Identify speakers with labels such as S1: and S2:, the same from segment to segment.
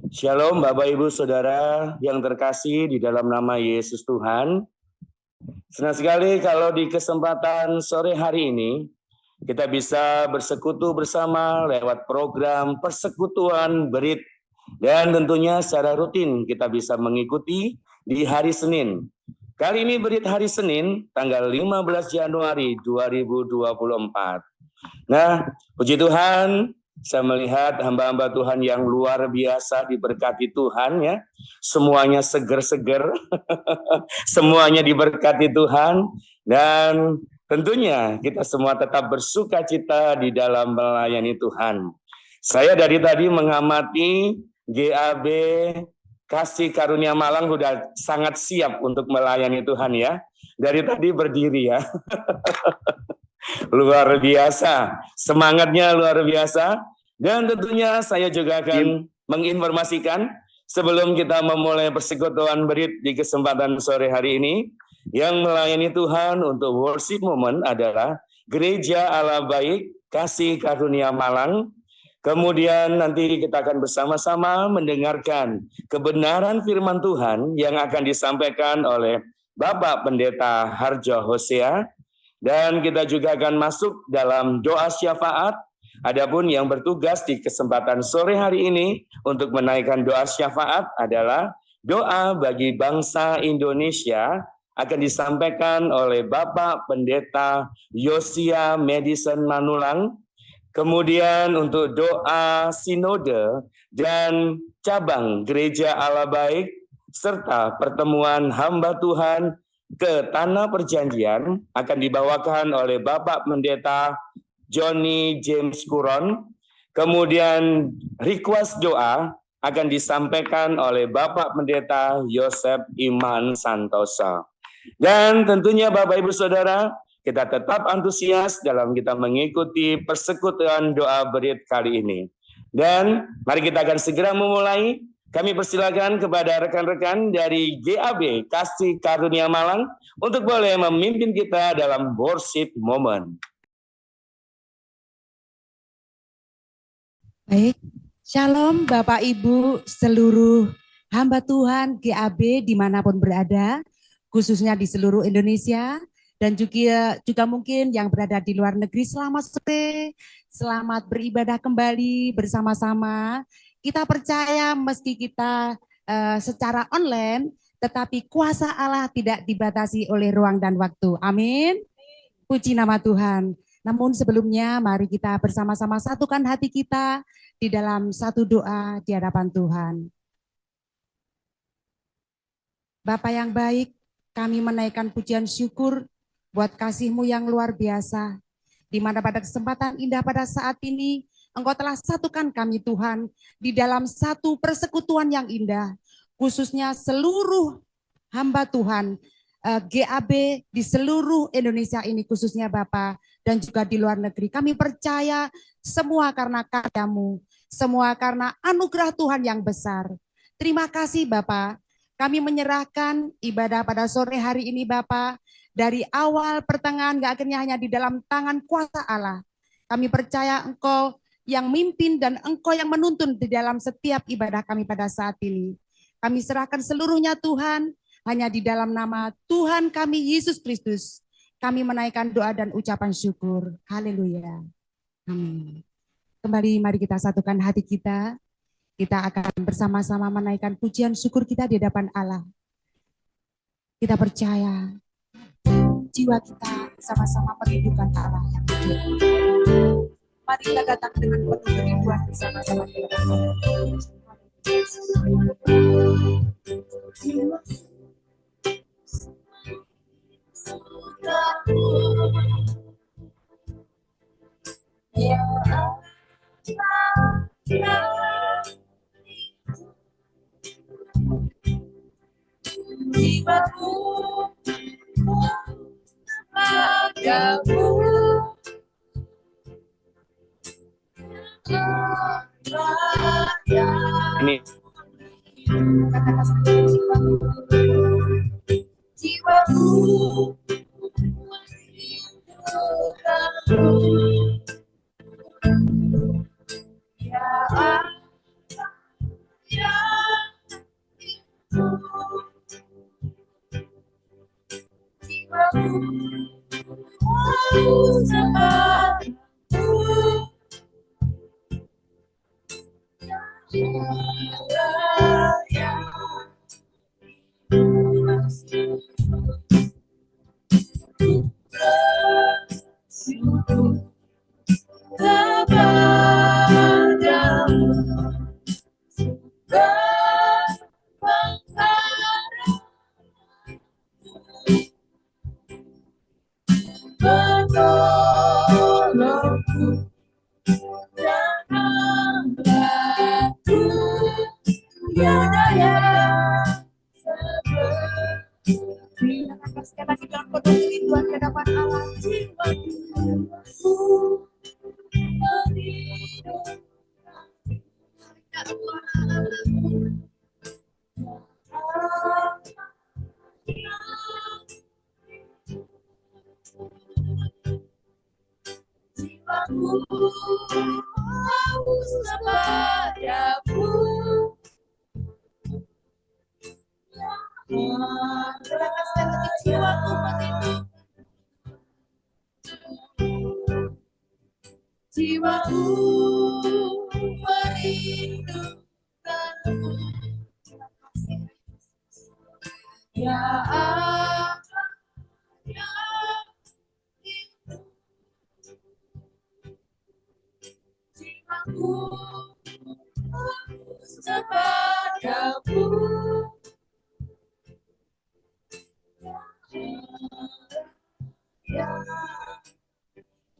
S1: Shalom Bapak Ibu Saudara yang terkasih di dalam nama Yesus Tuhan. Senang sekali kalau di kesempatan sore hari ini kita bisa bersekutu bersama lewat program Persekutuan Berit. Dan tentunya secara rutin kita bisa mengikuti di hari Senin. Kali ini Berit hari Senin tanggal 15 Januari 2024. Nah, puji Tuhan, saya melihat hamba-hamba Tuhan yang luar biasa diberkati Tuhan ya. Semuanya seger-seger, semuanya diberkati Tuhan. Dan tentunya kita semua tetap bersuka cita di dalam melayani Tuhan. Saya dari tadi mengamati GAB Kasih Karunia Malang sudah sangat siap untuk melayani Tuhan ya. Dari tadi berdiri ya. Luar biasa, semangatnya luar biasa. Dan tentunya saya juga akan menginformasikan sebelum kita memulai persekutuan Berit di kesempatan sore hari ini, yang melayani Tuhan untuk worship moment adalah Gereja Allah Baik Kasih Karunia Malang. Kemudian nanti kita akan bersama-sama mendengarkan kebenaran firman Tuhan yang akan disampaikan oleh Bapak Pendeta Harjo Hosea. Dan kita juga akan masuk dalam doa syafaat. Adapun yang bertugas di kesempatan sore hari ini untuk menaikkan doa syafaat adalah doa bagi bangsa Indonesia, akan disampaikan oleh Bapak Pendeta Yosia Madison Manulang. Kemudian untuk doa sinode dan cabang Gereja Allah Baik serta pertemuan hamba Tuhan ke Tanah Perjanjian akan dibawakan oleh Bapak Pendeta Johnny James Kuron. Kemudian request doa akan disampaikan oleh Bapak Pendeta Yosef Iman Santosa. Dan tentunya Bapak Ibu Saudara, kita tetap antusias dalam kita mengikuti persekutuan doa Berit kali ini. Dan mari kita akan segera memulai. Kami persilakan kepada rekan-rekan dari GAB Kasih Karunia Malang untuk boleh memimpin kita dalam worship moment.
S2: Baik, Shalom Bapak Ibu seluruh hamba Tuhan GAB dimanapun berada, khususnya di seluruh Indonesia, dan juga mungkin yang berada di luar negeri. Selamat sore, selamat beribadah kembali bersama-sama. Kita percaya meski kita secara online, tetapi kuasa Allah tidak dibatasi oleh ruang dan waktu. Amin. Puji nama Tuhan. Namun sebelumnya mari kita bersama-sama satukan hati kita di dalam satu doa di hadapan Tuhan. Bapa yang baik, kami menaikkan pujian syukur buat kasih-Mu yang luar biasa, di mana pada kesempatan indah pada saat ini, Engkau telah satukan kami Tuhan, di dalam satu persekutuan yang indah, khususnya seluruh hamba Tuhan, GAB di seluruh Indonesia ini, khususnya Bapak, dan juga di luar negeri. Kami percaya semua karena karya-Mu, semua karena anugerah Tuhan yang besar. Terima kasih Bapak. Kami menyerahkan ibadah pada sore hari ini Bapak, dari awal pertengahan gak akhirnya hanya di dalam tangan kuasa Allah. Kami percaya Engkau yang mimpin dan Engkau yang menuntun di dalam setiap ibadah kami pada saat ini. Kami serahkan seluruhnya Tuhan, hanya di dalam nama Tuhan kami Yesus Kristus. Kami menaikkan doa dan ucapan syukur. Haleluya. Amin. Kembali mari kita satukan hati kita. Kita akan bersama-sama menaikkan pujian syukur kita di hadapan Allah. Kita percaya jiwa kita sama-sama merindukan Allah yang hidup. Mari kita datang dengan penuh kerinduan bersama-sama di hadapan Allah. Jiwaku padamu,
S1: Ini
S2: jiwaku ya Allah, ya Sekali lagi dalam penuh kerinduan ke hadapan Allah. Jiwaku haus kepadamu. Sekali lagi jiwaku merindu. Jiwaku merindukanmu. Ya Allah, ya jiwaku haus kepadamu. Ya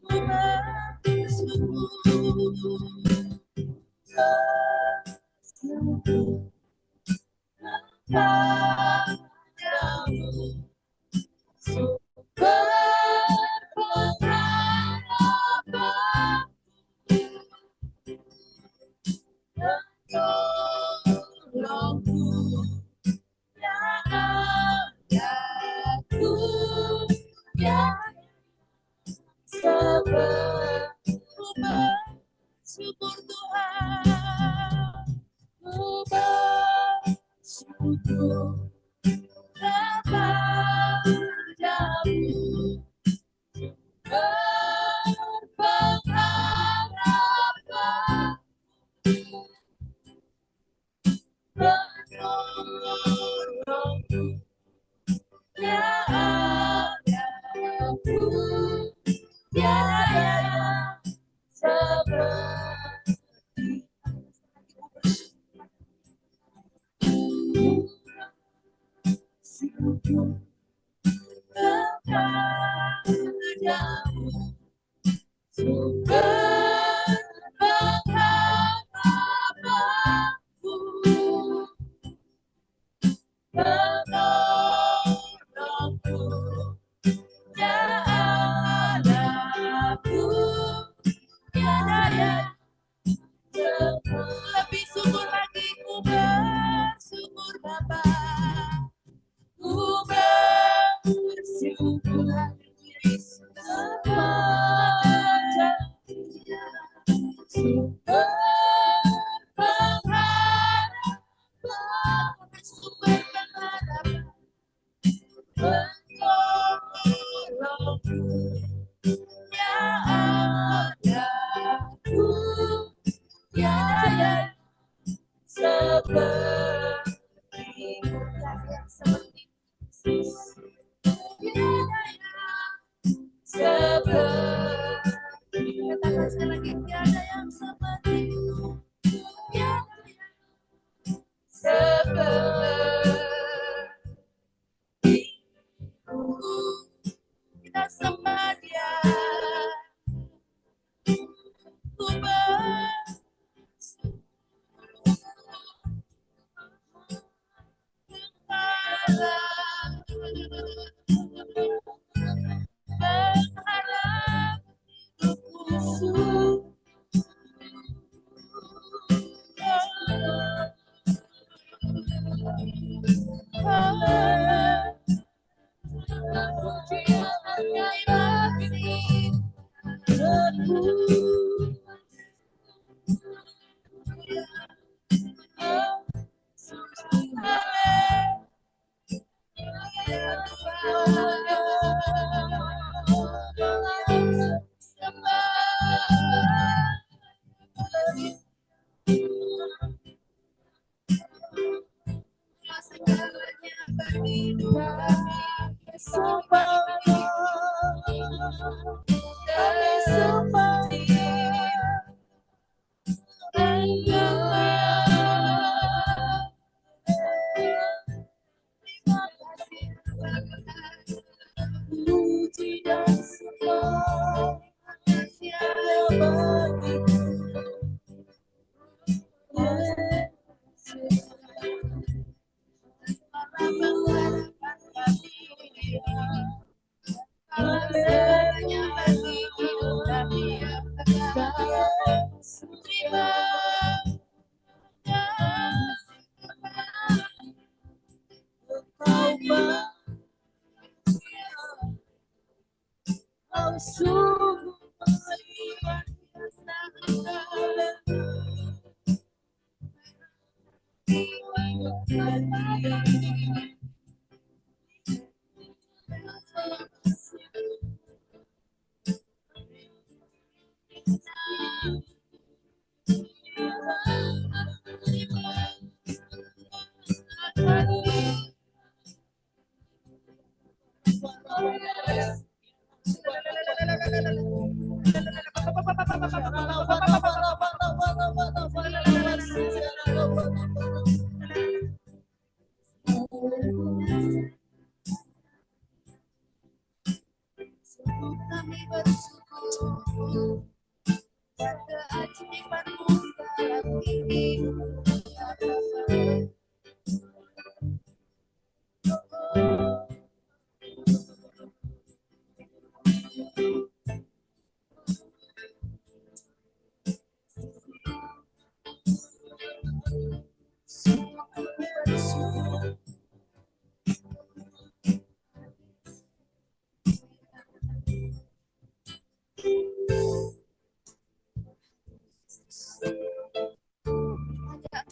S2: ku bersyukur kepadamu. Sumber pengharapanku dan tolongku, ya Allahku, ya ku bersyukur Tuhan, ku bersyukur kepadamu. Berpengharapan menolongku, ya Allahku, tiada seperti syukur kepadamu. Sumber pengharapanku, menolongku, ya Allahku, tiada lebih syukur lagi. Ku bersyukur Bapa, ku bersyukur Yesus kepada Dia. Sumber pengharapan, sumber pengharapan, menolongku, ya Allahku, tiada seperti-Mu, tiada seperti-Mu, tiada seperti-Mu. Katakan sekali lagi, tiada yang seperti-Mu, tiada yang seperti-Mu. Kita sembah Dia. Ku berharap hidupku
S3: Puji dan sembah hanya bagimu, Yesus. Mengharapkan Dia, hanya bagimu dan Dia terima. Kau sungguh mulia kami bersyukur dan keajaiban-Mu dalam hidup kami. Hanya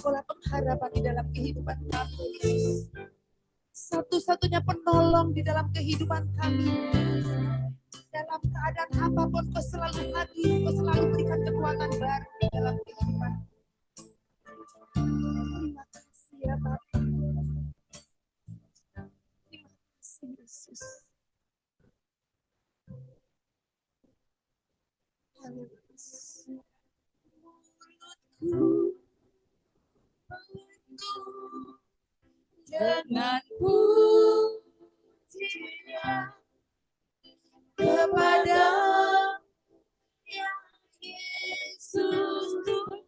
S3: Engkaulah pengharapan di dalam kehidupan kami, Yesus. Satu-satunya penolong di dalam kehidupan kami. Dalam keadaan apapun Kau selalu hadir, Kau selalu berikan kekuatan baru di dalam kehidupan. Terima kasih ya Bapak. Terima kasih Yesus. Haleluya. Dengan pujian kepada yang Yesus Tuhan,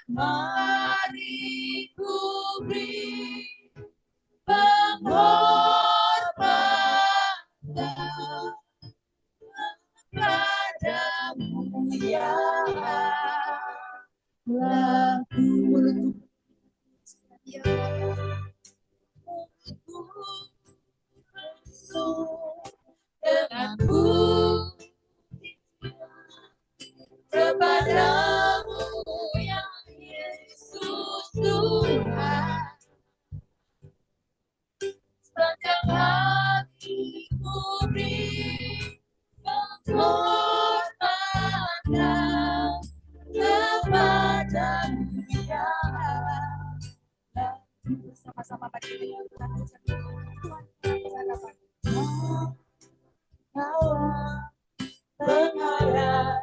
S3: mari ku beri penghormatan padamu ya lagu ya dengan kepadamu ya Yesus Tuhan, sepanjang hatiku beri penghormatan kepadamu ya Allah. Bersama-sama bagi Tuhan berhadapan. Kau pengharapan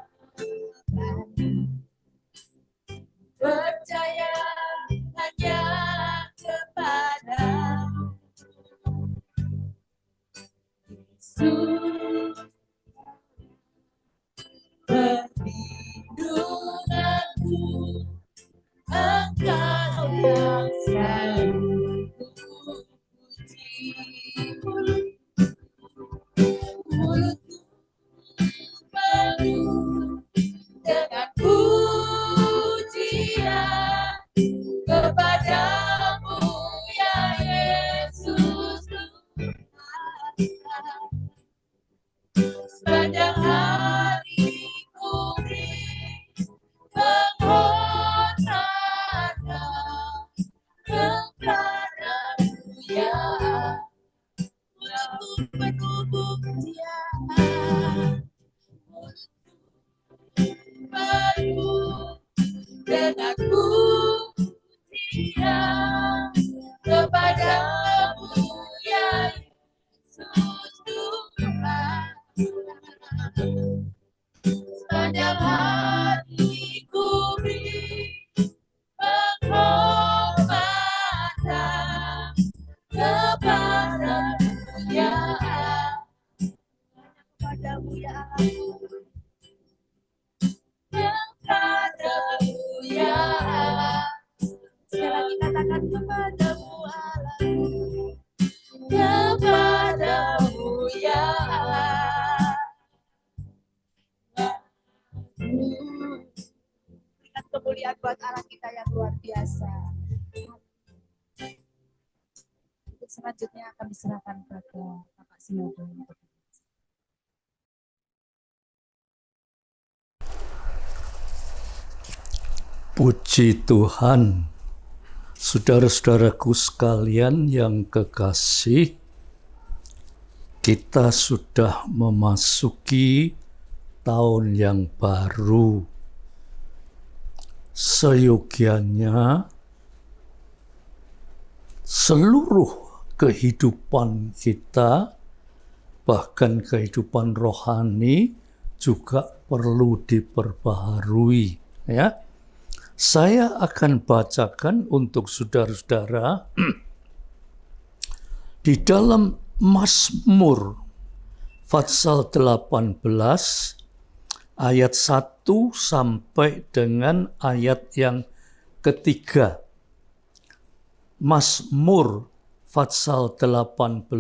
S3: sepanjang hatiku beri penghormatan kepadamu ya Allah, kepadamu ya Allah, kepadamu ya Allah. Sekali lagi katakan kepadamu Allah, kepadamu ya Allah. Berikan kemuliaan buat Allah kita yang luar biasa. Untuk selanjutnya akan diserahkan kepada Bapak Sinode.
S4: Puji Tuhan, saudara-saudaraku sekalian yang kekasih, kita sudah memasuki tahun yang baru. Seyogianya seluruh kehidupan kita, bahkan kehidupan rohani juga perlu diperbaharui, ya. Saya akan bacakan untuk saudara-saudara di dalam Mazmur pasal 18 ayat 1 sampai dengan ayat yang ketiga. Mazmur pasal 18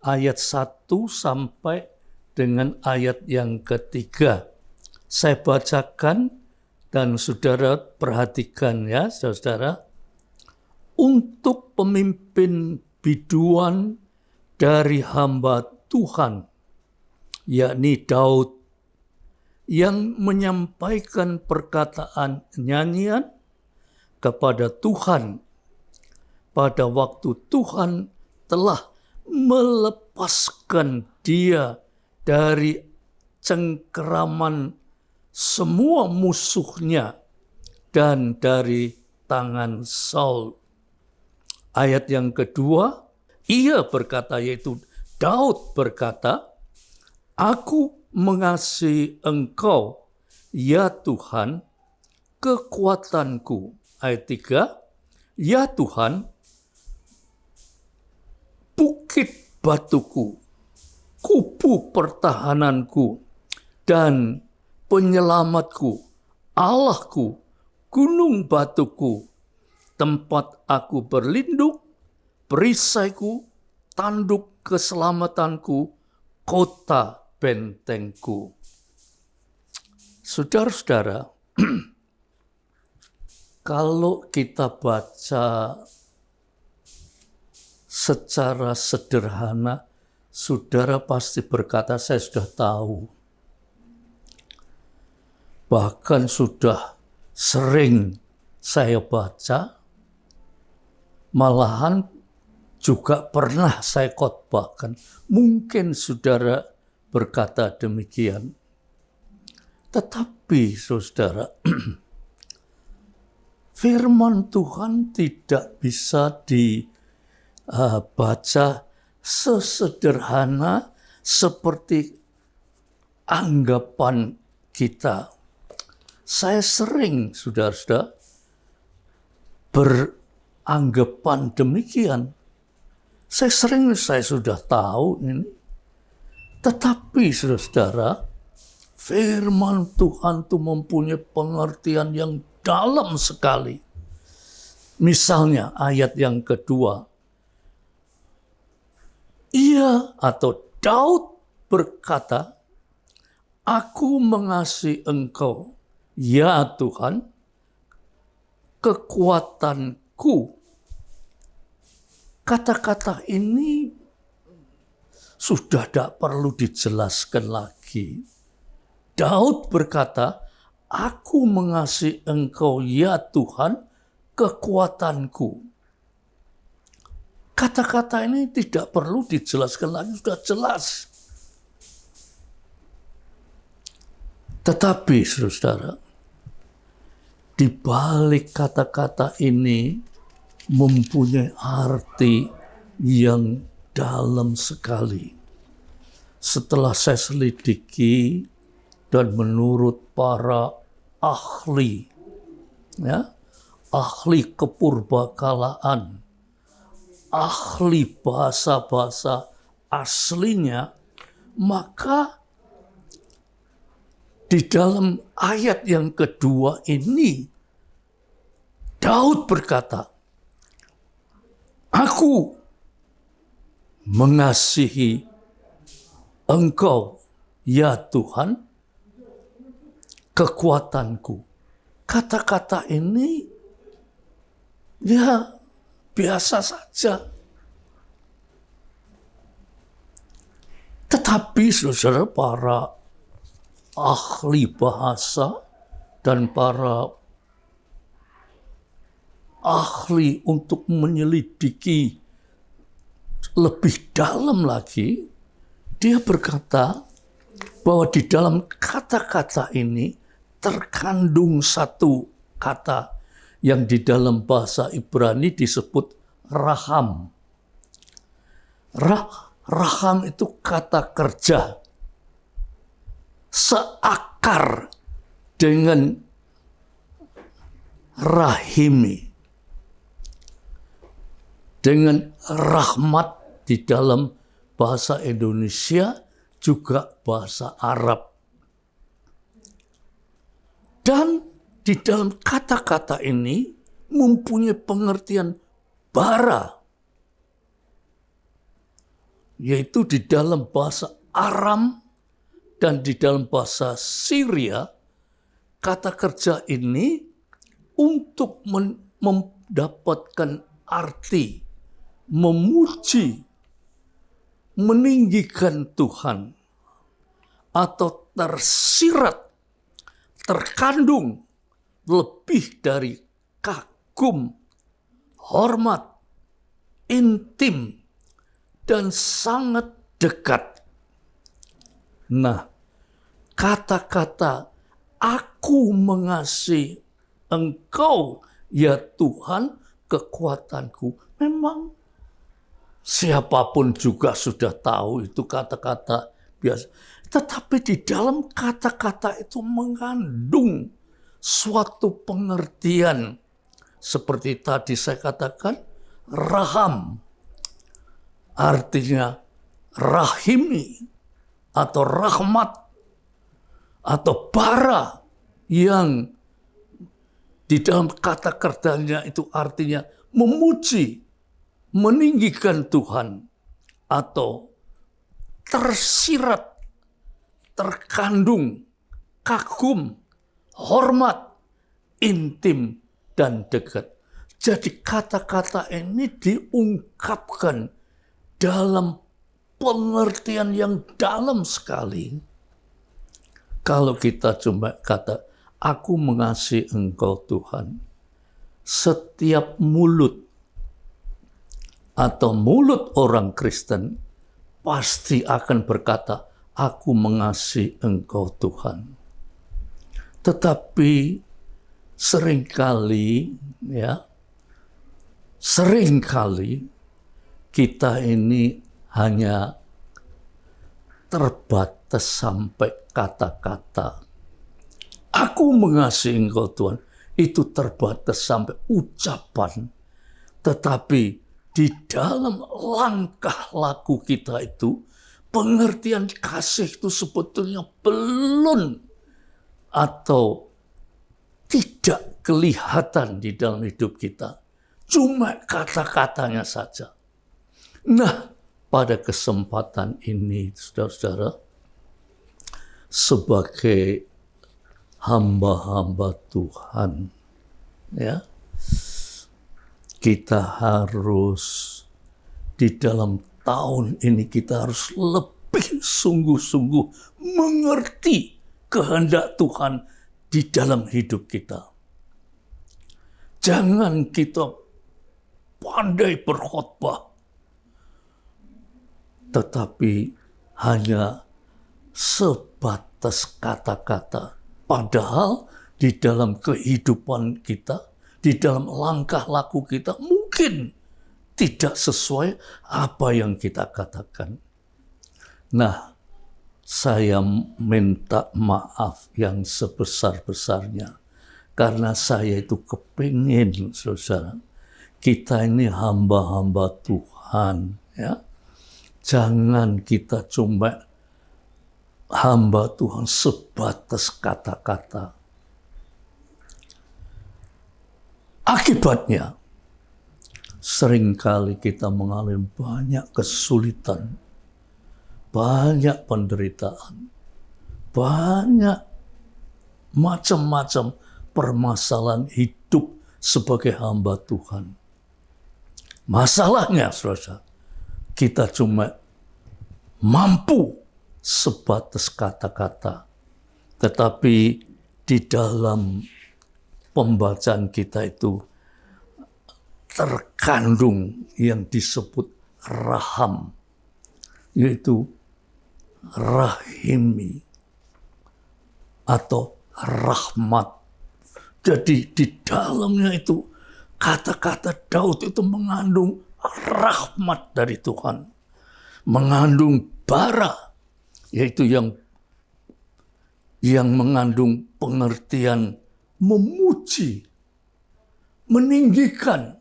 S4: ayat 1 sampai dengan ayat yang ketiga. Saya bacakan dan saudara perhatikan ya, saudara. Untuk pemimpin biduan dari hamba Tuhan, yakni Daud, yang menyampaikan perkataan nyanyian kepada Tuhan pada waktu Tuhan telah melepaskan dia dari cengkeraman semua musuhnya dan dari tangan Saul. Ayat yang kedua, ia berkata, yaitu Daud berkata, aku mengasihi Engkau, ya Tuhan, kekuatanku. Ayat 3, ya Tuhan, bukit batuku, kubu pertahananku, dan penyelamatku, Allahku, gunung batuku, tempat aku berlindung, perisaiku, tanduk keselamatanku, kota bentengku. Saudara-saudara, kalau kita baca secara sederhana, saudara pasti berkata, saya sudah tahu. Bahkan sudah sering saya baca, malahan juga pernah saya khotbahkan. Mungkin saudara berkata demikian. Tetapi saudara, firman Tuhan tidak bisa dibaca sesederhana seperti anggapan kita. Saya sering, saudara-saudara, beranggapan demikian. Saya sudah tahu ini. Tetapi, saudara-saudara, firman Tuhan itu mempunyai pengertian yang dalam sekali. Misalnya ayat yang kedua. Ia atau Daud berkata, aku mengasihi Engkau, ya Tuhan, kekuatanku. Kata-kata ini sudah tidak perlu dijelaskan lagi. Daud berkata, aku mengasihi Engkau, ya Tuhan, kekuatanku. Kata-kata ini tidak perlu dijelaskan lagi, sudah jelas. Tetapi, saudara, di balik kata-kata ini mempunyai arti yang dalam sekali. Setelah saya selidiki dan menurut para ahli, ya, ahli kepurbakalaan, ahli bahasa-bahasa aslinya, maka di dalam ayat yang kedua ini Daud berkata, "Aku mengasihi Engkau, ya Tuhan, kekuatanku." Kata-kata ini ya biasa saja. Tetapi saudara, para ahli bahasa dan para ahli untuk menyelidiki lebih dalam lagi, dia berkata bahwa di dalam kata-kata ini terkandung satu kata yang di dalam bahasa Ibrani disebut raham. Raham itu kata kerja, seakar dengan rahimi, dengan rahmat di dalam bahasa Indonesia, juga bahasa Arab. Dan di dalam kata-kata ini mempunyai pengertian bara, yaitu di dalam bahasa Aram dan di dalam bahasa Syria, kata kerja ini untuk mendapatkan arti memuji, meninggikan Tuhan, atau tersirat, terkandung lebih dari kagum, hormat, intim, dan sangat dekat. Nah, kata-kata "aku mengasihi Engkau, ya Tuhan, kekuatanku", memang siapapun juga sudah tahu itu kata-kata biasa. Tetapi di dalam kata-kata itu mengandung suatu pengertian. Seperti tadi saya katakan, raham, artinya rahimi, atau rahmat, atau bara, yang di dalam kata kerjanya itu artinya memuji, meninggikan Tuhan, atau tersirat, terkandung, kagum, hormat, intim, dan dekat. Jadi kata-kata ini diungkapkan dalam pengertian yang dalam sekali. Kalau kita cuma kata, "aku mengasihi Engkau Tuhan", setiap mulut atau mulut orang Kristen pasti akan berkata, "aku mengasihi Engkau Tuhan". Tetapi seringkali kita ini hanya terbatas sampai kata-kata "aku mengasihi Engkau Tuhan", itu terbatas sampai ucapan. Tetapi di dalam langkah laku kita itu, pengertian kasih itu sebetulnya belum atau tidak kelihatan di dalam hidup kita. Cuma kata-katanya saja. Nah, pada kesempatan ini, saudara-saudara, sebagai hamba-hamba Tuhan, ya, kita harus di dalam tahun ini kita harus lebih sungguh-sungguh mengerti kehendak Tuhan di dalam hidup kita. Jangan kita pandai berkhotbah, tetapi hanya sebatas kata-kata. Padahal di dalam kehidupan kita, di dalam langkah laku kita mungkin tidak sesuai apa yang kita katakan. Nah, saya minta maaf yang sebesar-besarnya. Karena saya itu kepingin, saudara, kita ini hamba-hamba Tuhan. Ya. Jangan kita cuma hamba Tuhan sebatas kata-kata. Akibatnya, seringkali kita mengalami banyak kesulitan, banyak penderitaan, banyak macam-macam permasalahan hidup sebagai hamba Tuhan. Masalahnya, saudara, kita cuma mampu sebatas kata-kata. Tetapi di dalam pembacaan kita itu terkandung yang disebut raham, yaitu rahimi atau rahmat. Jadi di dalamnya itu kata-kata Daud itu mengandung rahmat dari Tuhan, mengandung bara, yaitu yang mengandung pengertian memuji, meninggikan,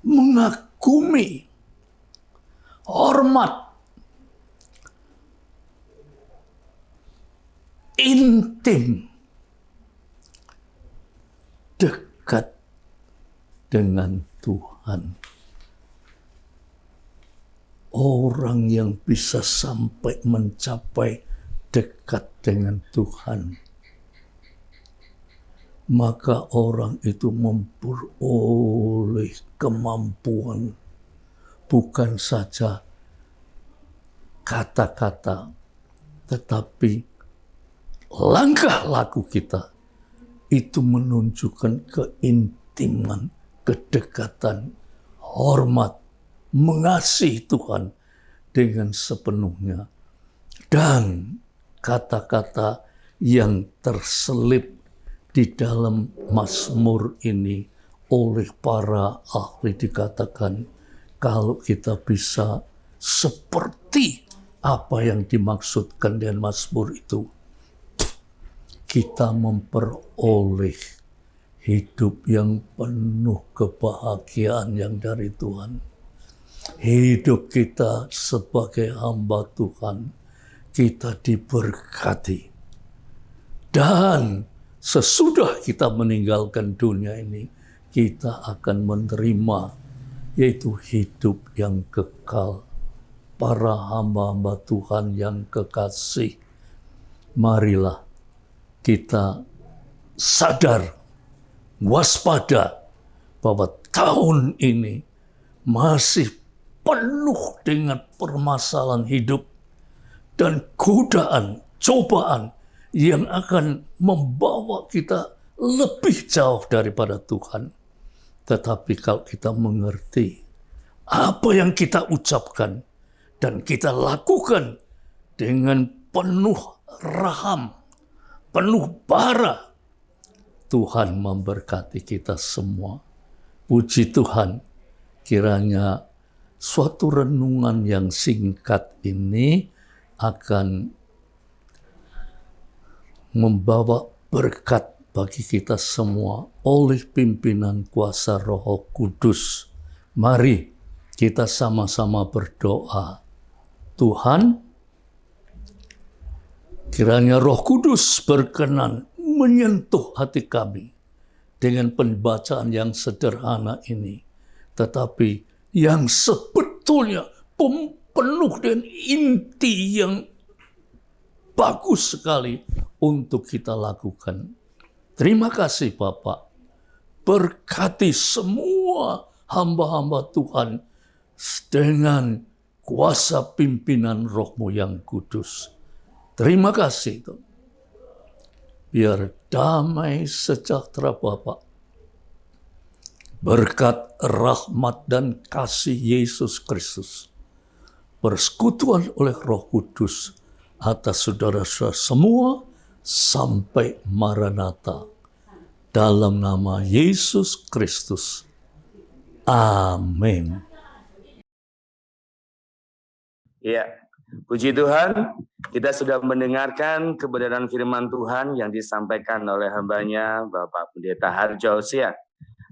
S4: mengagumi, hormat, intim, dekat dengan Tuhan. Orang yang bisa sampai mencapai dekat dengan Tuhan, maka orang itu memperoleh kemampuan bukan saja kata-kata, tetapi langkah laku kita itu menunjukkan keintiman, kedekatan, hormat, mengasihi Tuhan dengan sepenuhnya. Dan kata-kata yang terselip di dalam Mazmur ini oleh para ahli dikatakan, kalau kita bisa seperti apa yang dimaksudkan dengan Mazmur itu, kita memperoleh hidup yang penuh kebahagiaan yang dari Tuhan. Hidup kita sebagai hamba Tuhan, kita diberkati. Dan sesudah kita meninggalkan dunia ini, kita akan menerima, yaitu hidup yang kekal. Para hamba-hamba Tuhan yang kekasih, marilah kita sadar, waspada, bahwa tahun ini masih penuh dengan permasalahan hidup dan godaan, cobaan yang akan membawa kita lebih jauh daripada Tuhan. Tetapi kalau kita mengerti apa yang kita ucapkan dan kita lakukan dengan penuh raham, penuh bara, Tuhan memberkati kita semua. Puji Tuhan, kiranya suatu renungan yang singkat ini akan membawa berkat bagi kita semua oleh pimpinan kuasa Roh Kudus. Mari kita sama-sama berdoa. Tuhan, kiranya Roh Kudus berkenan menyentuh hati kami dengan pembacaan yang sederhana ini, tetapi yang sebetulnya penuh dengan inti yang bagus sekali untuk kita lakukan. Terima kasih Bapak. Berkati semua hamba-hamba Tuhan dengan kuasa pimpinan Roh-Mu yang kudus. Terima kasih Tuhan. Biar damai sejahtera Bapak, berkat rahmat dan kasih Yesus Kristus, persekutuan oleh Roh Kudus atas saudara-saudara semua sampai Maranatha. Dalam nama Yesus Kristus. Amin.
S1: Ya, puji Tuhan, kita sudah mendengarkan kebenaran firman Tuhan yang disampaikan oleh hambanya Bapak Pendeta Harjo Sia.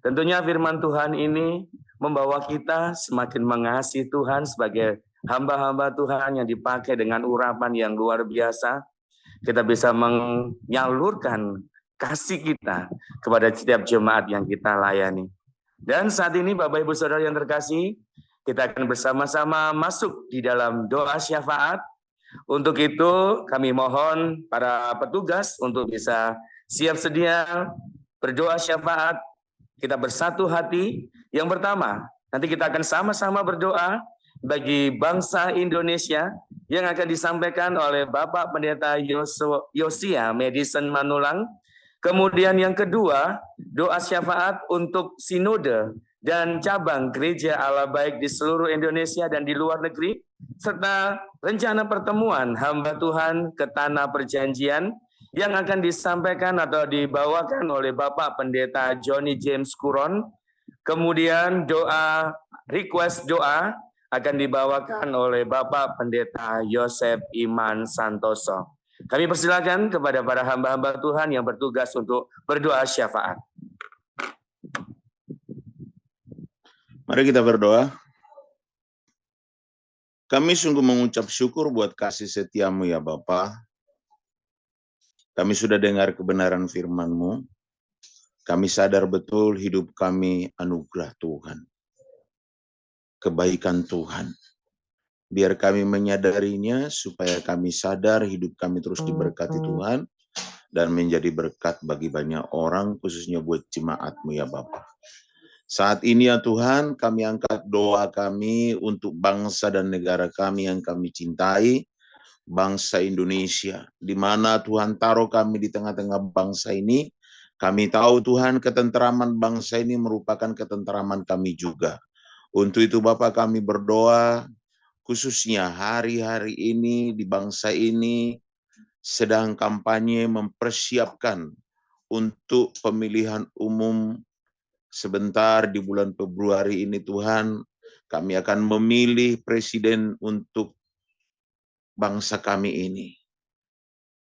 S1: Tentunya firman Tuhan ini membawa kita semakin mengasihi Tuhan sebagai hamba-hamba Tuhan yang dipakai dengan urapan yang luar biasa. Kita bisa menyalurkan kasih kita kepada setiap jemaat yang kita layani. Dan saat ini Bapak Ibu Saudara yang terkasih, kita akan bersama-sama masuk di dalam doa syafaat. Untuk itu kami mohon para petugas untuk bisa siap sedia berdoa syafaat. Kita bersatu hati. Yang pertama, nanti kita akan sama-sama berdoa bagi bangsa Indonesia yang akan disampaikan oleh Bapak Pendeta Yosia Madison Manulang. Kemudian yang kedua, doa syafaat untuk sinode dan cabang gereja Allah baik di seluruh Indonesia dan di luar negeri, serta rencana pertemuan hamba Tuhan ke tanah perjanjian yang akan disampaikan atau dibawakan oleh Bapak Pendeta Johnny James Kuron. Kemudian doa, request doa akan dibawakan oleh Bapak Pendeta Yosef Iman Santoso. Kami persilakan kepada para hamba-hamba Tuhan yang bertugas untuk berdoa syafaat.
S5: Mari kita berdoa. Kami sungguh mengucap syukur buat kasih setiamu ya Bapa. Kami sudah dengar kebenaran firman-Mu. Kami sadar betul hidup kami anugerah Tuhan. Kebaikan Tuhan. Biar kami menyadarinya supaya kami sadar hidup kami terus diberkati Tuhan dan menjadi berkat bagi banyak orang, khususnya buat jemaat-Mu ya Bapa. Saat ini ya Tuhan, kami angkat doa kami untuk bangsa dan negara kami yang kami cintai, bangsa Indonesia, di mana Tuhan taruh kami di tengah-tengah bangsa ini. Kami tahu Tuhan ketenteraman bangsa ini merupakan ketenteraman kami juga. Untuk itu Bapak kami berdoa, khususnya hari-hari ini di bangsa ini sedang kampanye mempersiapkan untuk pemilihan umum sebentar di bulan Februari ini Tuhan. Kami akan memilih presiden untuk bangsa kami ini.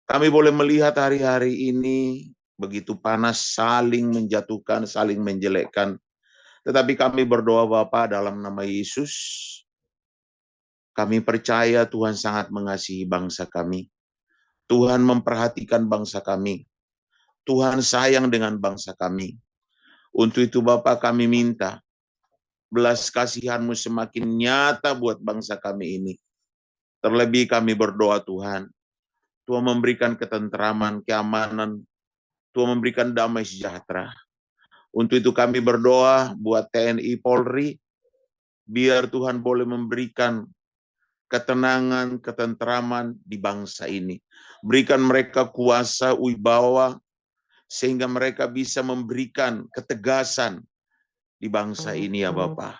S5: Kami boleh melihat hari-hari ini begitu panas, saling menjatuhkan, saling menjelekkan. Tetapi kami berdoa Bapa dalam nama Yesus. Kami percaya Tuhan sangat mengasihi bangsa kami. Tuhan memperhatikan bangsa kami. Tuhan sayang dengan bangsa kami. Untuk itu Bapa kami minta belas kasihan-Mu semakin nyata buat bangsa kami ini. Terlebih kami berdoa Tuhan. Tuhan memberikan ketenteraman, keamanan. Tuhan memberikan damai sejahtera. Untuk itu kami berdoa buat TNI Polri. Biar Tuhan boleh memberikan ketenangan, ketenteraman di bangsa ini. Berikan mereka kuasa, wibawa, sehingga mereka bisa memberikan ketegasan di bangsa ini ya Bapak.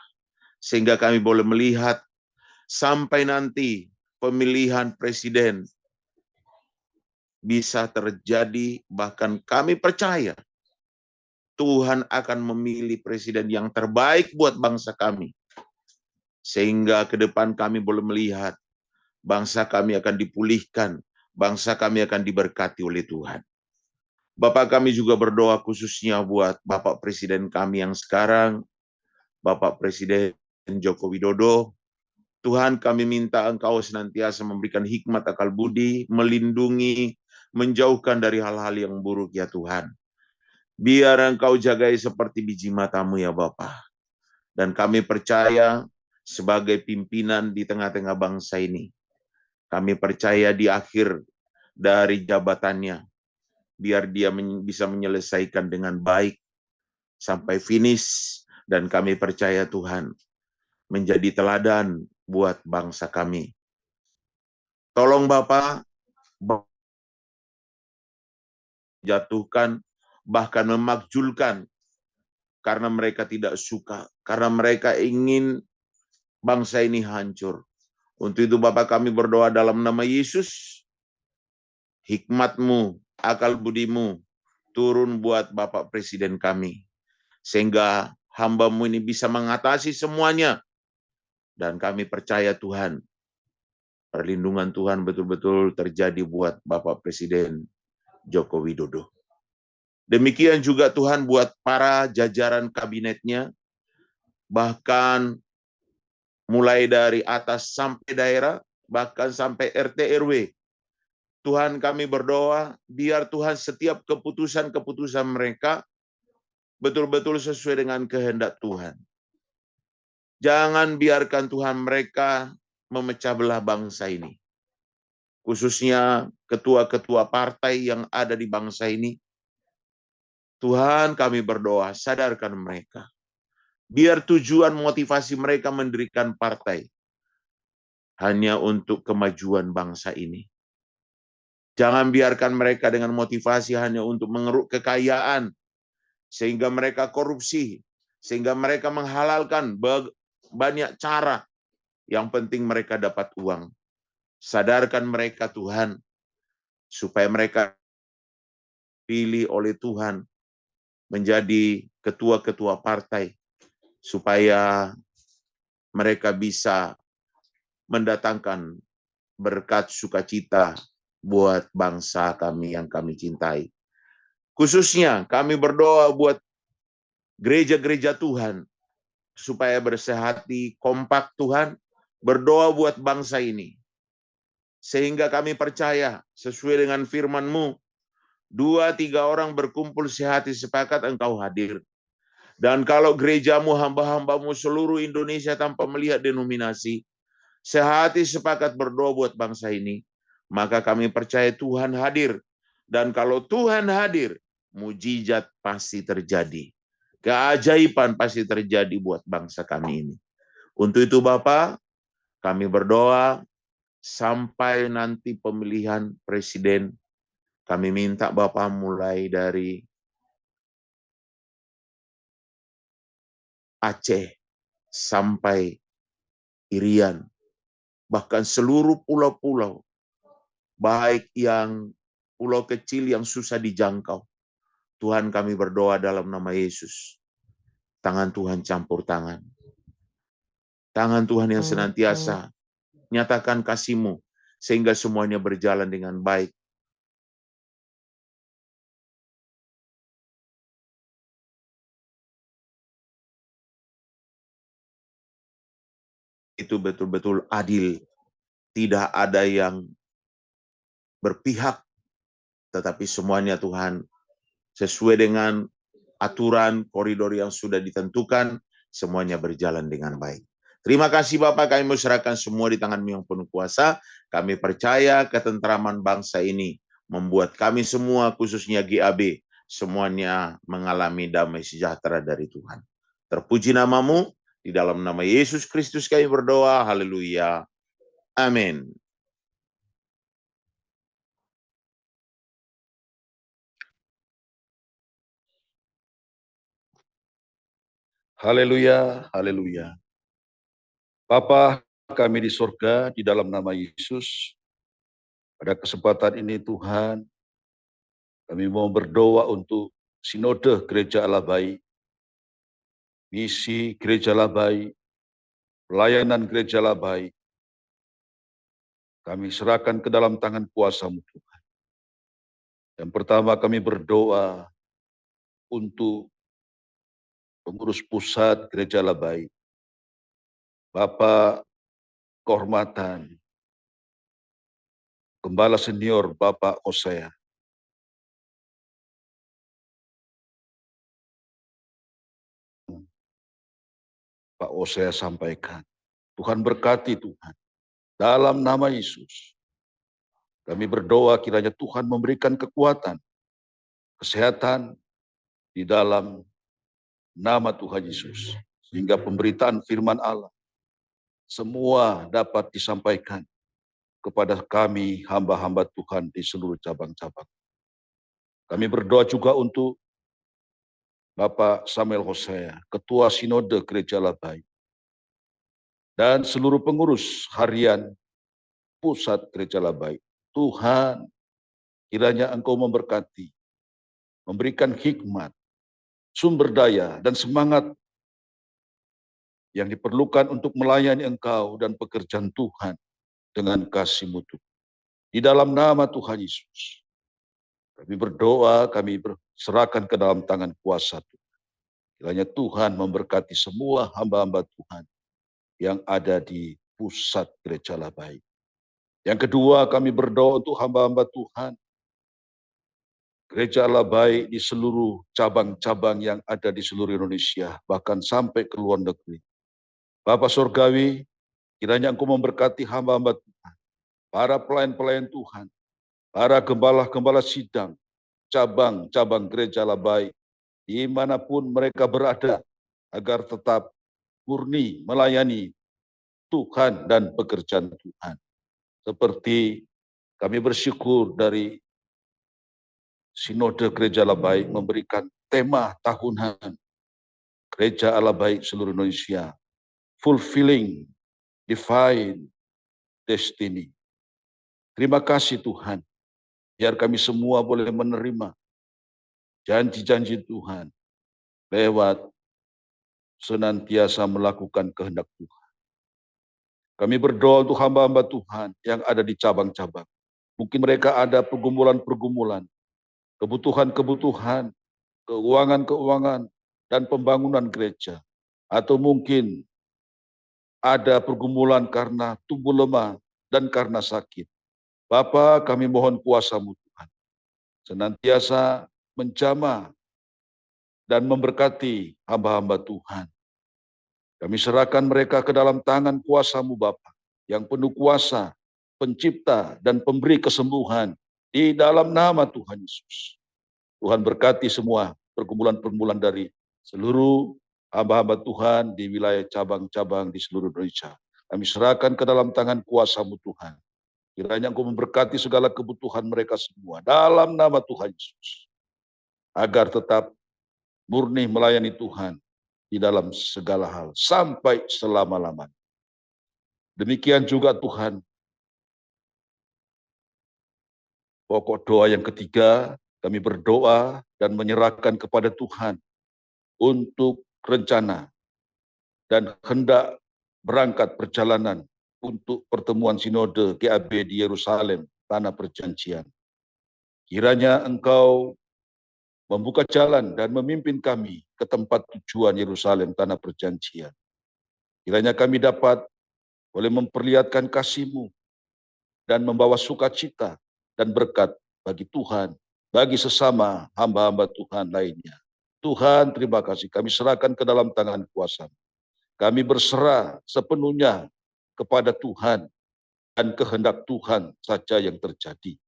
S5: Sehingga kami boleh melihat sampai nanti pemilihan presiden bisa terjadi, bahkan kami percaya Tuhan akan memilih presiden yang terbaik buat bangsa kami. Sehingga ke depan kami boleh melihat bangsa kami akan dipulihkan, bangsa kami akan diberkati oleh Tuhan. Bapak kami juga berdoa khususnya buat Bapak Presiden kami yang sekarang, Bapak Presiden Joko Widodo. Tuhan kami minta Engkau senantiasa memberikan hikmat akal budi, melindungi, menjauhkan dari hal-hal yang buruk ya Tuhan. Biar Engkau jagai seperti biji mata-Mu ya Bapa. Dan kami percaya sebagai pimpinan di tengah-tengah bangsa ini, kami percaya di akhir dari jabatannya, biar dia bisa menyelesaikan dengan baik sampai finish. Dan kami percaya Tuhan menjadi teladan buat bangsa kami. Tolong Bapak, jatuhkan, bahkan memakjulkan, karena mereka tidak suka, karena mereka ingin bangsa ini hancur. Untuk itu Bapak kami berdoa dalam nama Yesus, hikmat-Mu, akal budi-Mu turun buat Bapak Presiden kami. Sehingga hamba-Mu ini bisa mengatasi semuanya. Dan kami percaya Tuhan, perlindungan Tuhan betul-betul terjadi buat Bapak Presiden Joko Widodo. Demikian juga Tuhan buat para jajaran kabinetnya, bahkan mulai dari atas sampai daerah, bahkan sampai RT RW. Tuhan, kami berdoa, biar Tuhan setiap keputusan-keputusan mereka betul-betul sesuai dengan kehendak Tuhan. Jangan biarkan Tuhan mereka memecah belah bangsa ini. Khususnya ketua-ketua partai yang ada di bangsa ini. Tuhan, kami berdoa, sadarkan mereka. Biar tujuan motivasi mereka mendirikan partai hanya untuk kemajuan bangsa ini. Jangan biarkan mereka dengan motivasi hanya untuk mengeruk kekayaan, sehingga mereka korupsi, sehingga mereka menghalalkan banyak cara. Yang penting mereka dapat uang. Sadarkan mereka Tuhan, supaya mereka pilih oleh Tuhan menjadi ketua-ketua partai, supaya mereka bisa mendatangkan berkat sukacita buat bangsa kami yang kami cintai. Khususnya kami berdoa buat gereja-gereja Tuhan, supaya bersehati, kompak Tuhan, berdoa buat bangsa ini. Sehingga kami percaya, sesuai dengan firman-Mu, 2-3 orang berkumpul sehati sepakat Engkau hadir. Dan kalau gerejamu, hamba-hambamu seluruh Indonesia tanpa melihat denominasi, sehati sepakat berdoa buat bangsa ini, maka kami percaya Tuhan hadir. Dan kalau Tuhan hadir, mujizat pasti terjadi. Keajaiban pasti terjadi buat bangsa kami ini. Untuk itu Bapa, kami berdoa sampai nanti pemilihan presiden, kami minta Bapa mulai dari Aceh sampai Irian, bahkan seluruh pulau-pulau, baik yang pulau kecil yang susah dijangkau. Tuhan, kami berdoa dalam nama Yesus. Tangan Tuhan campur tangan. Tangan Tuhan yang senantiasa nyatakan kasih-Mu, sehingga semuanya berjalan dengan baik. Itu betul-betul adil. Tidak ada yang berpihak, tetapi semuanya Tuhan sesuai dengan aturan koridor yang sudah ditentukan, semuanya berjalan dengan baik. Terima kasih Bapak, kami serahkan semua di tangan-Mu yang penuh kuasa. Kami percaya ketentraman bangsa ini membuat kami semua, khususnya GAB, semuanya mengalami damai sejahtera dari Tuhan. Terpuji nama-Mu, di dalam nama Yesus Kristus kami berdoa, haleluya, amin.
S6: Haleluya, haleluya. Bapa kami di surga, di dalam nama Yesus, pada kesempatan ini Tuhan, kami mau berdoa untuk sinode Gereja Allah Baik, misi Gereja Allah Baik, pelayanan Gereja Allah Baik. Kami serahkan ke dalam tangan kuasa-Mu Tuhan. Yang pertama kami berdoa untuk pengurus pusat Gereja Allah Baik, Bapak Kehormatan Gembala Senior Bapak Hosea. Pak Hosea sampaikan, Tuhan berkati Tuhan. Dalam nama Yesus, kami berdoa kiranya Tuhan memberikan kekuatan, kesehatan di dalam nama Tuhan Yesus. Sehingga pemberitaan firman Allah semua dapat disampaikan kepada kami hamba-hamba Tuhan di seluruh cabang-cabang. Kami berdoa juga untuk Bapak Samuel Hosea, Ketua Sinode Gereja Allah Baik, dan seluruh pengurus harian pusat Gereja Allah Baik. Tuhan, kiranya Engkau memberkati, memberikan hikmat, sumber daya, dan semangat yang diperlukan untuk melayani Engkau dan pekerjaan Tuhan dengan kasih-Mu Tuhan. Di dalam nama Tuhan Yesus, kami berdoa, kami berserahkan ke dalam tangan kuasa Tuhan. Kiranya Tuhan memberkati semua hamba-hamba Tuhan yang ada di pusat Gereja Allah Baik. Yang kedua, kami berdoa untuk hamba-hamba Tuhan Gereja Allah Baik di seluruh cabang-cabang yang ada di seluruh Indonesia, bahkan sampai ke luar negeri. Bapa Surgawi, kiranya Engkau memberkati hamba-hamba Tuhan, para pelayan-pelayan Tuhan, para gembala-gembala sidang, cabang-cabang Gereja Allah Baik, dimanapun mereka berada, agar tetap murni melayani Tuhan dan pekerjaan Tuhan. Seperti kami bersyukur dari Sinode Gereja Allah Baik memberikan tema tahunan Gereja Allah Baik seluruh Indonesia, Fulfilling Divine Destiny. Terima kasih Tuhan, biar kami semua boleh menerima janji-janji Tuhan lewat senantiasa melakukan kehendak Tuhan. Kami berdoa untuk hamba-hamba Tuhan yang ada di cabang-cabang. Mungkin mereka ada pergumulan-pergumulan, kebutuhan-kebutuhan, keuangan-keuangan, dan pembangunan gereja. Atau mungkin ada pergumulan karena tubuh lemah dan karena sakit. Bapa, kami mohon kuasa-Mu Tuhan, senantiasa menjamah dan memberkati hamba-hamba Tuhan. Kami serahkan mereka ke dalam tangan kuasa-Mu Bapa, yang penuh kuasa, pencipta dan pemberi kesembuhan, di dalam nama Tuhan Yesus. Tuhan berkati semua pergumulan-pergumulan dari seluruh hamba-hamba Tuhan di wilayah cabang-cabang di seluruh Indonesia. Kami serahkan ke dalam tangan kuasa-Mu Tuhan. Kiranya Engkau memberkati segala kebutuhan mereka semua dalam nama Tuhan Yesus. Agar tetap murni melayani Tuhan di dalam segala hal sampai selama-lamanya. Demikian juga Tuhan, pokok doa yang ketiga, kami berdoa dan menyerahkan kepada Tuhan untuk rencana dan hendak berangkat perjalanan untuk pertemuan sinode GAB di Yerusalem, Tanah Perjanjian. Kiranya Engkau membuka jalan dan memimpin kami ke tempat tujuan Yerusalem, Tanah Perjanjian. Kiranya kami dapat boleh memperlihatkan kasih-Mu dan membawa sukacita dan berkat bagi Tuhan, bagi sesama hamba-hamba Tuhan lainnya. Tuhan, terima kasih. Kami serahkan ke dalam tangan kuasa-Mu. Kami berserah sepenuhnya kepada Tuhan dan kehendak Tuhan saja yang terjadi.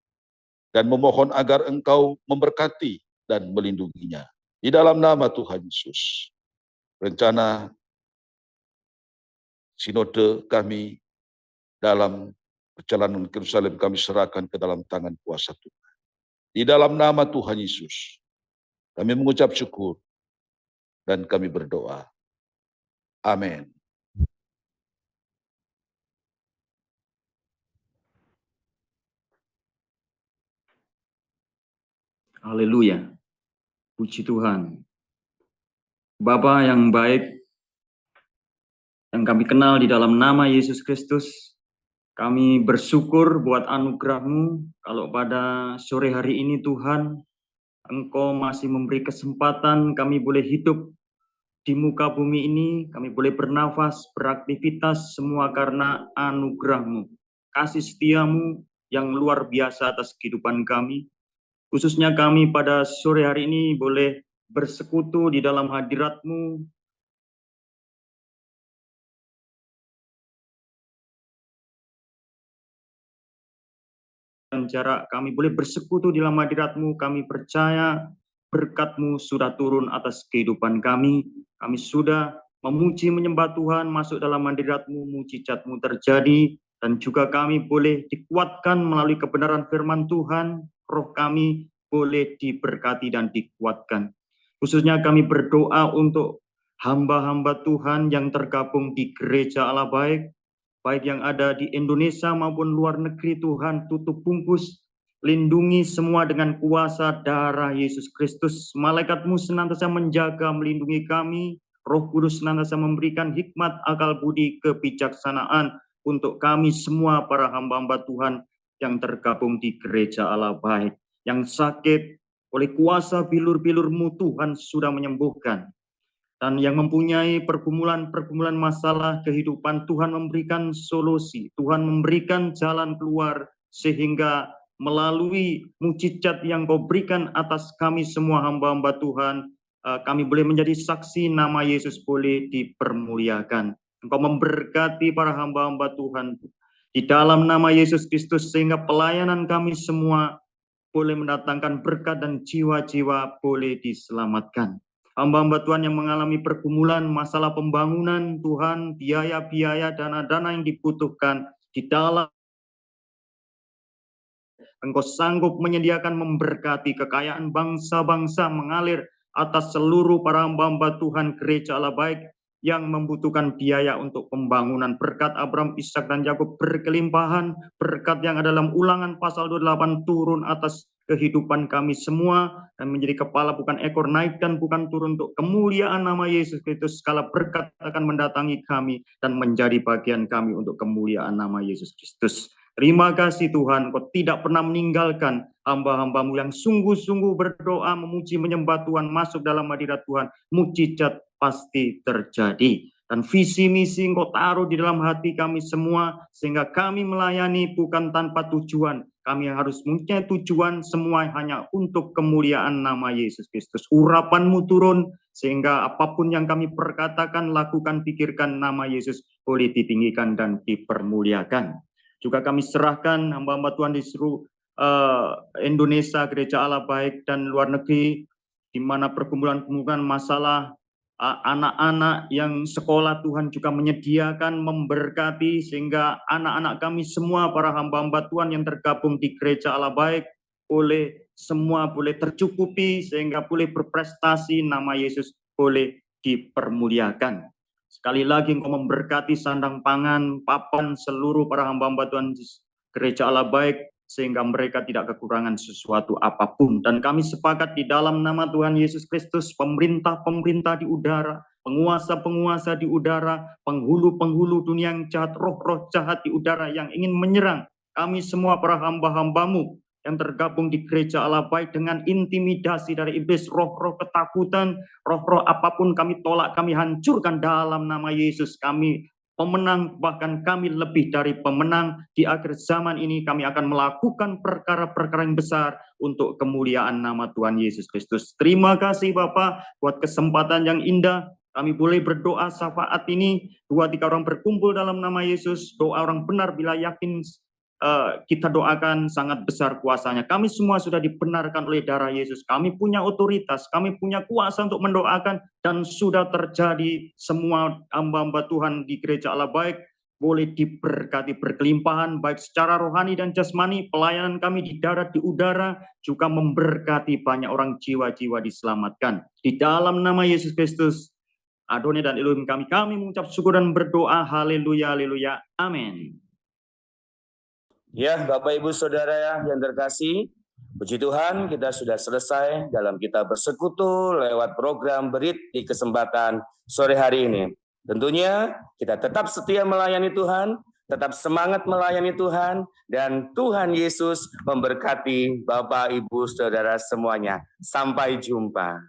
S6: Dan memohon agar Engkau memberkati dan melindunginya. Di dalam nama Tuhan Yesus. Rencana sinode kami dalam perjalanan ke Yerusalem kami serahkan ke dalam tangan kuasa Tuhan. Di dalam nama Tuhan Yesus, kami mengucap syukur dan kami berdoa. Amin.
S7: Haleluya. Puji Tuhan. Bapa yang baik, yang kami kenal di dalam nama Yesus Kristus, kami bersyukur buat anugerah-Mu kalau pada sore hari ini Tuhan, Engkau masih memberi kesempatan kami boleh hidup di muka bumi ini, kami boleh bernafas, beraktivitas, semua karena anugerah-Mu. Kasih setia-Mu yang luar biasa atas kehidupan kami. Khususnya kami pada sore hari ini boleh bersekutu di dalam hadirat-Mu. Dan jarak kami boleh bersekutu di dalam hadirat-Mu, kami percaya berkat-Mu sudah turun atas kehidupan kami. Kami sudah memuji menyembah Tuhan, masuk dalam hadirat-Mu, mujizat-Mu terjadi, dan juga kami boleh dikuatkan melalui kebenaran firman Tuhan. Roh kami boleh diberkati dan dikuatkan. Khususnya kami berdoa untuk hamba-hamba Tuhan yang tergabung di Gereja Allah Baik, baik yang ada di Indonesia maupun luar negeri. Tuhan, tutup bungkus, lindungi semua dengan kuasa darah Yesus Kristus. Malaikat-Mu senantiasa menjaga, melindungi kami. Roh Kudus senantiasa memberikan hikmat, akal budi, kebijaksanaan untuk kami semua para hamba-hamba Tuhan yang tergabung di Gereja Allah Baik, yang sakit oleh kuasa bilur-bilur-Mu Tuhan sudah menyembuhkan, dan yang mempunyai pergumulan-pergumulan masalah kehidupan, Tuhan memberikan solusi, Tuhan memberikan jalan keluar, sehingga melalui mujizat yang Kau berikan atas kami semua hamba-hamba Tuhan, kami boleh menjadi saksi, nama Yesus boleh dipermuliakan. Engkau memberkati para hamba-hamba Tuhan di dalam nama Yesus Kristus, sehingga pelayanan kami semua boleh mendatangkan berkat dan jiwa-jiwa boleh diselamatkan. Hamba-hamba Tuhan yang mengalami pergumulan masalah pembangunan, Tuhan, biaya-biaya, dana-dana yang dibutuhkan di dalam Engkau sanggup menyediakan, memberkati kekayaan bangsa-bangsa mengalir atas seluruh para hamba-hamba Tuhan Gereja Allah Baik yang membutuhkan biaya untuk pembangunan. Berkat Abraham, Ishak, dan Yakub berkelimpahan, berkat yang ada dalam Ulangan pasal 28 turun atas kehidupan kami semua, dan menjadi kepala bukan ekor, naik dan bukan turun, untuk kemuliaan nama Yesus Kristus. Segala berkat akan mendatangi kami dan menjadi bagian kami untuk kemuliaan nama Yesus Kristus. Terima kasih Tuhan, Kau tidak pernah meninggalkan hamba-hamba-Mu yang sungguh-sungguh berdoa, memuji, menyembah Tuhan, masuk dalam hadirat Tuhan. Mujizat pasti terjadi. Dan visi misi Engkau taruh di dalam hati kami semua, sehingga kami melayani bukan tanpa tujuan. Kami harus mempunyai tujuan, semua hanya untuk kemuliaan nama Yesus Kristus. Urapan-Mu turun, sehingga apapun yang kami perkatakan, lakukan, pikirkan, nama Yesus boleh ditinggikan dan dipermuliakan. Juga kami serahkan hamba-hamba Tuhan di seluruh Indonesia, Gereja Allah Baik, dan luar negeri, di mana pergumulan-pergumulan masalah anak-anak yang sekolah, Tuhan juga menyediakan, memberkati, sehingga anak-anak kami semua para hamba-hamba Tuhan yang tergabung di Gereja Allah Baik semua boleh tercukupi, sehingga boleh berprestasi, nama Yesus boleh dipermuliakan. Sekali lagi Engkau memberkati sandang pangan, papan seluruh para hamba-hamba Tuhan di Gereja Allah Baik, sehingga mereka tidak kekurangan sesuatu apapun. Dan kami sepakat di dalam nama Tuhan Yesus Kristus, pemerintah-pemerintah di udara, penguasa-penguasa di udara, penghulu-penghulu dunia yang jahat, roh-roh jahat di udara yang ingin menyerang kami semua para hamba-hamba-Mu yang tergabung di Gereja Allah Baik, dengan intimidasi dari iblis, roh-roh ketakutan, roh-roh apapun kami tolak, kami hancurkan dalam nama Yesus. Kami pemenang, bahkan kami lebih dari pemenang. Di akhir zaman ini kami akan melakukan perkara-perkara yang besar untuk kemuliaan nama Tuhan Yesus Kristus. Terima kasih Bapa buat kesempatan yang indah. Kami boleh berdoa syafaat ini, 2-3 orang berkumpul dalam nama Yesus. Doa orang benar bila yakin kita doakan, sangat besar kuasanya. Kami semua sudah dibenarkan oleh darah Yesus. Kami punya otoritas, kami punya kuasa untuk mendoakan, dan sudah terjadi. Semua hamba-hamba Tuhan di Gereja Allah Baik boleh diberkati berkelimpahan, baik secara rohani dan jasmani. Pelayanan kami di darat, di udara, juga memberkati banyak orang, jiwa-jiwa diselamatkan. Di dalam nama Yesus Kristus, Adonai dan Elohim kami mengucap syukur dan berdoa. Haleluya, haleluya, amin.
S1: Ya, Bapak Ibu Saudara yang terkasih, puji Tuhan kita sudah selesai dalam kita bersekutu lewat program Berit di kesempatan sore hari ini. Tentunya kita tetap setia melayani Tuhan, tetap semangat melayani Tuhan, dan Tuhan Yesus memberkati Bapak Ibu Saudara semuanya. Sampai jumpa.